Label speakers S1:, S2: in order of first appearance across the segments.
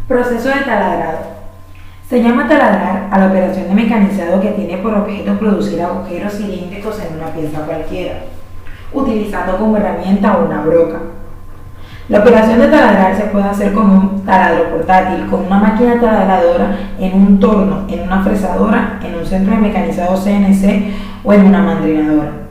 S1: Proceso de taladrado. Se llama taladrar a la operación de mecanizado que tiene por objeto producir agujeros cilíndricos en una pieza cualquiera, utilizando como herramienta una broca. La operación de taladrar se puede hacer con un taladro portátil, con una máquina taladradora, en un torno, en una fresadora, en un centro de mecanizado CNC o en una mandrinadora.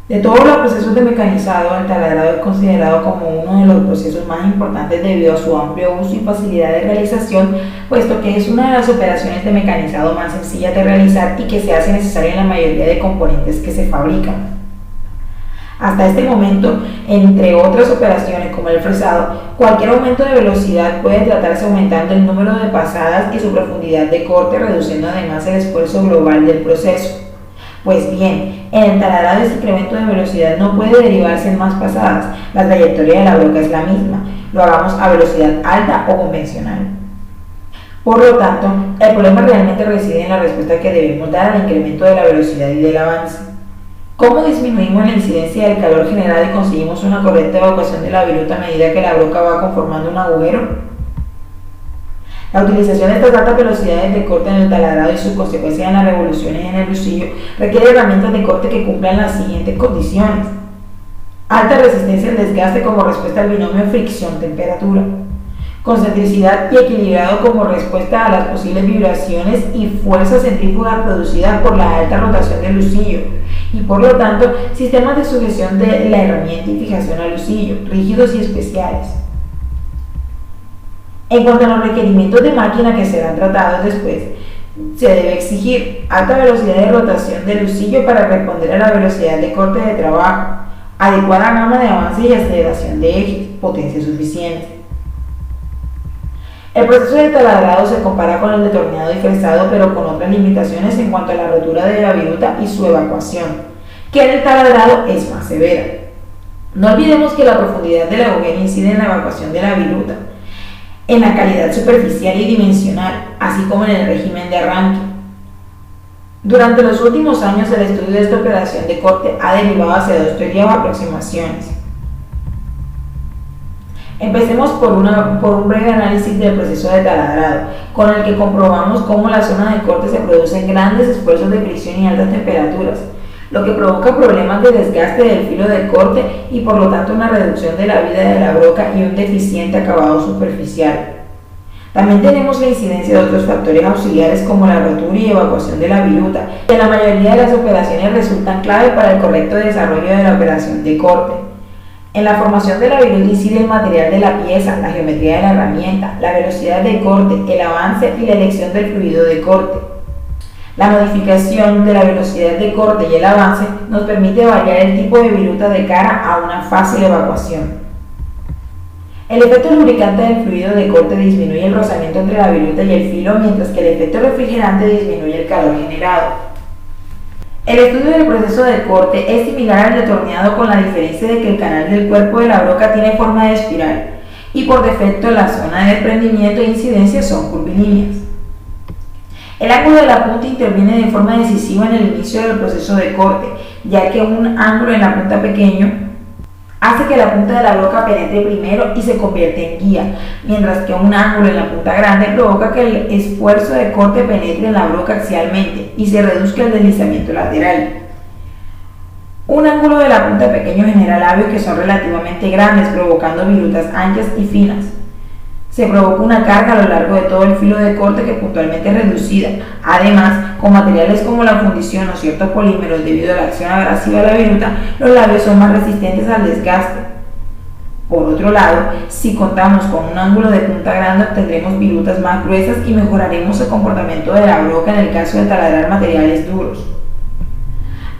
S1: De todos los procesos de mecanizado, el taladrado es considerado como uno de los procesos más importantes debido a su amplio uso y facilidad de realización, puesto que es una de las operaciones de mecanizado más sencillas de realizar y que se hace necesaria en la mayoría de componentes que se fabrican. Hasta este momento, entre otras operaciones como el fresado, cualquier aumento de velocidad puede tratarse aumentando el número de pasadas y su profundidad de corte, reduciendo además el esfuerzo global del proceso. Pues bien, en el taladrado ese incremento de velocidad no puede derivarse en más pasadas, la trayectoria de la broca es la misma, lo hagamos a velocidad alta o convencional. Por lo tanto, el problema realmente reside en la respuesta que debemos dar al incremento de la velocidad y del avance. ¿Cómo disminuimos la incidencia del calor general y conseguimos una correcta evacuación de la viruta a medida que la broca va conformando un agujero? La utilización de estas altas velocidades de corte en el taladrado y sus consecuencias en las revoluciones en el lucillo requiere herramientas de corte que cumplan las siguientes condiciones: alta resistencia al desgaste como respuesta al binomio fricción-temperatura, concentricidad y equilibrado como respuesta a las posibles vibraciones y fuerza centrífuga producida por la alta rotación del lucillo, y por lo tanto sistemas de sujeción de la herramienta y fijación al lucillo, rígidos y especiales. En cuanto a los requerimientos de máquina que serán tratados después, se debe exigir alta velocidad de rotación del lucillo para responder a la velocidad de corte de trabajo, adecuada gama de avance y aceleración de ejes, potencia suficiente. El proceso de taladrado se compara con el de torneado y fresado, pero con otras limitaciones en cuanto a la rotura de la viruta y su evacuación, que en el taladrado es más severa. No olvidemos que la profundidad del agujero incide en la evacuación de la viruta, en la calidad superficial y dimensional, así como en el régimen de arranque. Durante los últimos años, el estudio de esta operación de corte ha derivado hacia dos teorías o aproximaciones. Empecemos por un breve análisis del proceso de taladrado, con el que comprobamos cómo la zona de corte se producen grandes esfuerzos de fricción y altas temperaturas, lo que provoca problemas de desgaste del filo de corte y por lo tanto una reducción de la vida de la broca y un deficiente acabado superficial. También tenemos la incidencia de otros factores auxiliares como la rotura y evacuación de la viruta, que en la mayoría de las operaciones resultan clave para el correcto desarrollo de la operación de corte. En la formación de la viruta incide el material de la pieza, la geometría de la herramienta, la velocidad de corte, el avance y la elección del fluido de corte. La modificación de la velocidad de corte y el avance nos permite variar el tipo de viruta de cara a una fácil evacuación. El efecto lubricante del fluido de corte disminuye el rozamiento entre la viruta y el filo, mientras que el efecto refrigerante disminuye el calor generado. El estudio del proceso de corte es similar al de torneado, con la diferencia de que el canal del cuerpo de la broca tiene forma de espiral y por defecto la zona de desprendimiento e incidencia son curvilíneas. El ángulo de la punta interviene de forma decisiva en el inicio del proceso de corte, ya que un ángulo en la punta pequeño hace que la punta de la broca penetre primero y se convierte en guía, mientras que un ángulo en la punta grande provoca que el esfuerzo de corte penetre en la broca axialmente y se reduzca el deslizamiento lateral. Un ángulo de la punta pequeño genera labios que son relativamente grandes, provocando virutas anchas y finas. Se provoca una carga a lo largo de todo el filo de corte que puntualmente es reducida. Además, con materiales como la fundición o ciertos polímeros, debido a la acción abrasiva de la viruta, los labios son más resistentes al desgaste. Por otro lado, si contamos con un ángulo de punta grande, obtendremos virutas más gruesas y mejoraremos el comportamiento de la broca en el caso de taladrar materiales duros.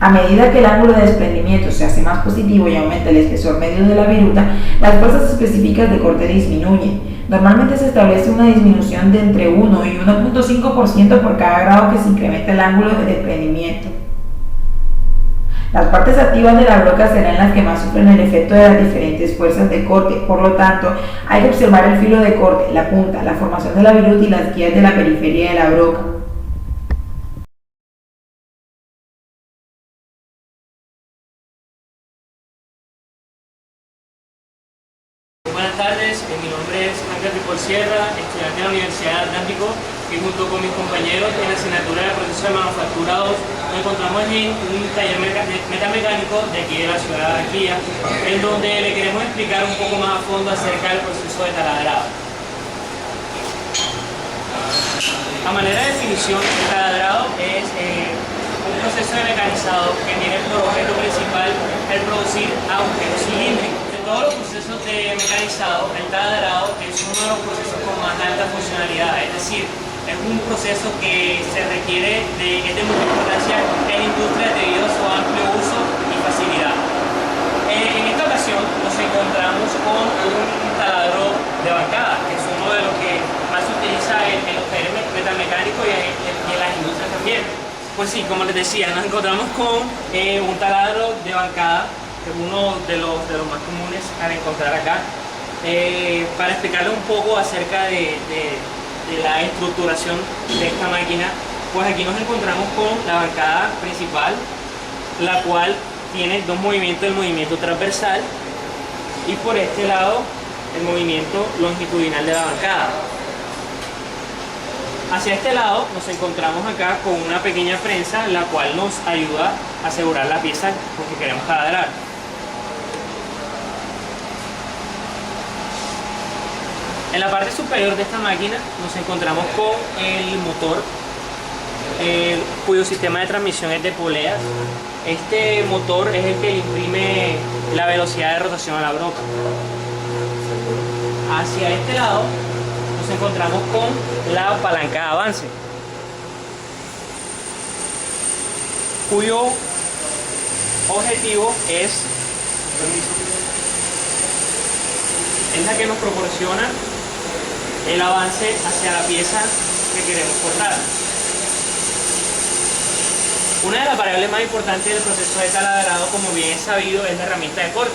S1: A medida que el ángulo de desprendimiento se hace más positivo y aumenta el espesor medio de la viruta, las fuerzas específicas de corte disminuyen. Normalmente se establece una disminución de entre 1 y 1.5% por cada grado que se incrementa el ángulo de desprendimiento. Las partes activas de la broca serán las que más sufren el efecto de las diferentes fuerzas de corte, por lo tanto, hay que observar el filo de corte, la punta, la formación de la viruta y las guías de la periferia de la broca.
S2: Buenas tardes, mi nombre es Ángel Paul Sierra, estudiante de la Universidad del Atlántico, y junto con mis compañeros en la asignatura de proceso de manufactura 2 nos encontramos en un taller metamecánico de aquí de la ciudad de Barranquilla, en donde le queremos explicar un poco más a fondo acerca del proceso de taladrado. A manera de definición, el taladrado es un proceso de mecanizado que tiene por objeto principal el producir agujeros cilíndricos. De todos los procesos de mecanizado, el taladrado es uno de los procesos con más alta funcionalidad, es decir, es un proceso que se requiere es de mucha importancia en industrias debido a su amplio uso y facilidad. En esta ocasión nos encontramos con un taladro de bancada, que es uno de los que más se utiliza en los talleres metamecánicos y en las industrias también. Pues sí, como les decía, nos encontramos con un taladro de bancada, que es uno de los más comunes a encontrar acá. Para explicarles un poco acerca de la estructuración de esta máquina, pues aquí nos encontramos con la bancada principal, la cual tiene dos movimientos: el movimiento transversal y por este lado el movimiento longitudinal de la bancada. Hacia este lado nos encontramos acá con una pequeña prensa, la cual nos ayuda a asegurar la pieza con que queremos taladrar. En la parte superior de esta máquina nos encontramos con el motor, cuyo sistema de transmisión es de poleas. Este motor es el que le imprime la velocidad de rotación a la broca. Hacia este lado nos encontramos con la palanca de avance, cuyo objetivo es la que nos proporciona el avance hacia la pieza que queremos cortar. Una de las variables más importantes del proceso de taladrado, como bien es sabido, es la herramienta de corte,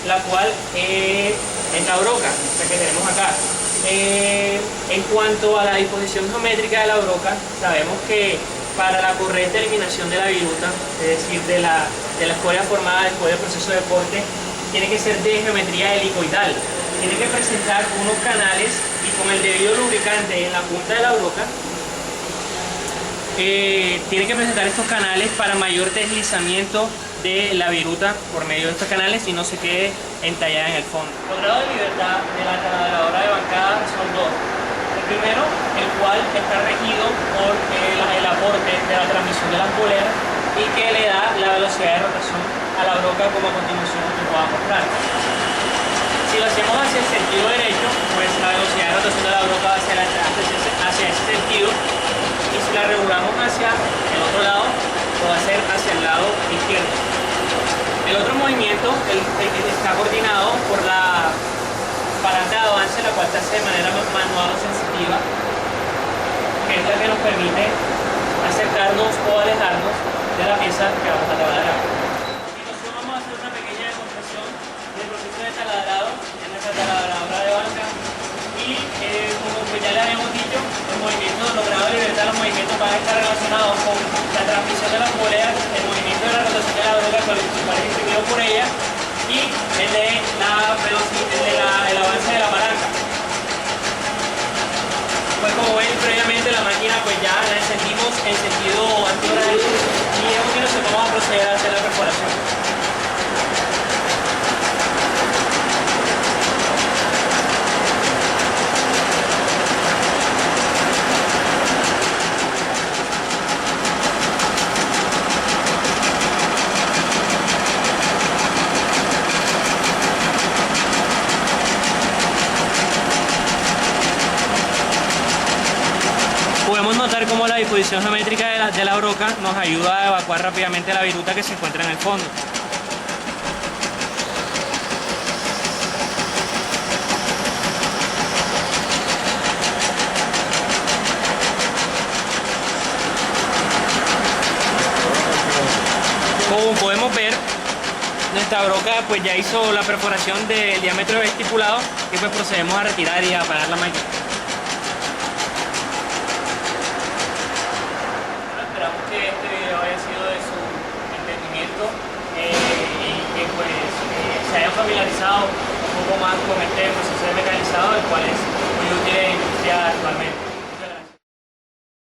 S2: la cual es la broca, la que tenemos acá. En cuanto a la disposición geométrica de la broca, sabemos que para la correcta eliminación de la viruta, es decir, de la escoria formada después del proceso de corte, tiene que ser de geometría helicoidal. Tiene que presentar unos canales y con el debido lubricante en la punta de la broca, tiene que presentar estos canales para mayor deslizamiento de la viruta por medio de estos canales y no se quede entallada en el fondo. Los grados de libertad de la taladradora de bancada son dos. El primero, el cual está regido por el aporte de la transmisión de las poleas y que le da la velocidad de rotación a la broca, como a continuación les voy a mostrar. Si lo hacemos hacia el sentido derecho, pues la velocidad de rotación de la broca va hacia ese sentido, y si la regulamos hacia el otro lado, lo va a hacer hacia el lado izquierdo. El otro movimiento el que está coordinado por la palanca de avance, la cual se hace de manera manual o sensitiva, que es la que nos permite acercarnos o alejarnos de la pieza que vamos a taladrar. A continuación vamos a hacer una pequeña demostración del proceso de taladrado en nuestra taladradora de banca y como pues ya le habíamos dicho, los grados de libertad, los movimientos van a estar relacionados con la transmisión de las poleas, el movimiento de la rotación de la broca, cual es distribuido por ella, y el de el avance de la palanca. Pues como ven previamente, la máquina pues ya la encendimos en sentido antihorario y a continuación vamos a proceder a hacer la perforación. Podemos notar cómo la disposición geométrica de la broca nos ayuda a evacuar rápidamente la viruta que se encuentra en el fondo. Como podemos ver, nuestra broca pues ya hizo la perforación del diámetro estipulado y pues procedemos a retirar y a apagar la máquina. Esperamos que este video haya sido de su entendimiento y que se hayan familiarizado un poco más con este proceso de mecanizado, el cual es muy útil